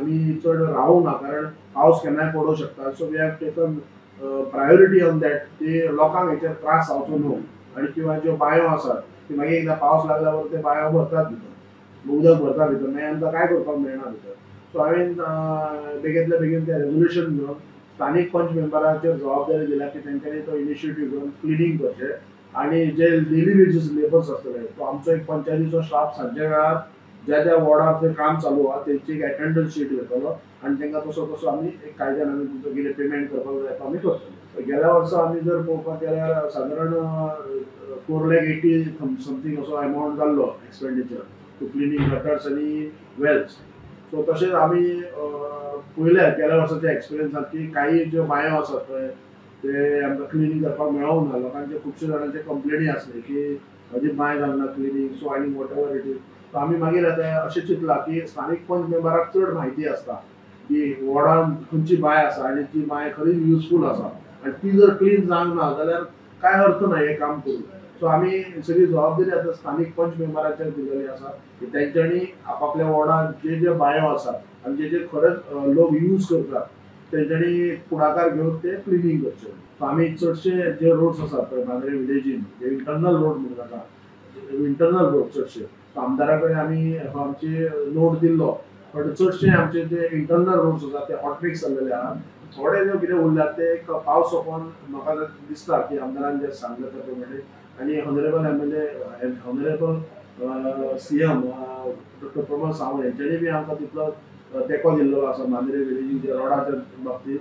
आमी चड रावूंक ना, कारण पावस केन्नाय पडूंक शकता. So we have taken priority on that की लोकांक हेचेर त्रास जावचो न्हू. आनी किंवा ज्यो बांयो आसात ती मागीर एकदां पावस लागल्यावर ते बांयो भरतात भितर, उदक भरता भितर, मागीर आमकां काय करपाक मेळना भितर. सो हांवेन बेगींतल्या बेगीन तें रेजोल्युशन घेवन स्थानीक पंच मेंबराचेर जबाबदारी दिल्या की तेंच्यांनी तो इनिशिएटीव घेवन क्लिनींग करचें. आनी जे डेली वेजीस लेबर्स आसतले तो आमचो एक पंचायतीचो स्टाफ सांजच्या वेळार ज्या ज्या वॉर्डार थंय काम चालू आहा तेंची एक अटेंडन्स शीट घेतलो आनी तांकां तसो तसो आमी एक कायद्यान आमी तुमचो कितें पेमेंट करपाक जाय तो आमी करतले. गेल्या वर्सा आमी जर पळोवपाक गेल्यार सादारण 480 समथींग असो अमावंट जाल्लो एक्सपेंडिचर टू क्लिनींग गटर्स आनी वेल्स. सो तशेंच आमी पळयल्या गेल्या वर्साच्या एक्सपिरियन्सान की काही ज्यो बांयो आसात पळय ते आमकां क्लिनींग करपाक मेळोंक ना. लोकांचे खुबशे जाणांचे कंप्लेनी आसले की म्हजी बांय जालना क्लिनींग. सो आनी what ever it is. So आमी मागीर आतां अशें चिंतलां की स्थानीक पंच मेंबराक चड म्हायती आसता की वॉर्डान खंयची बांय आसा आनी ती बांय खरीच युजफूल आसा आनी ती जर क्लीन जावंक ना जाल्यार काय अर्थ ना हें काम करून. सो आमी सगळी जबाबदारी आतां स्थानीक पंच मेंबराचेर दिलेली आसा की तेंच्यांनी आपापल्या वॉर्डान जे जे बांयो आसात आनी जे जे खरेंच लोक यूज करतात तेंच्यांनी पुढाकार घेवन ते क्लिनींग करचें. सो आमी चडशे जे रोड्स आसात पळय बांद्रे विलेजीन जे इंटरनल रोड म्हणून जाता इंटरनल रोड चडशे आमदारा कडेन आमी आमचे नोट दिल्लो बट चडशे आमचे जे इंटरनल रोड्स आसात ते हॉटमिक्स जाल्लेले आहा. थोडे जे कितें उरल्यात ते एक पावस सोंपोवन म्हाका दिसता की आमदारान जे सांगले त्या प्रमाणे आनी honourable MLA honourable CM doctor Pramod Sawant हेंच्यांनी बी आमकां तितलो तेंको दिल्लो आसा बांद्रे विलेजीन जे रोडाच्या बाबतींत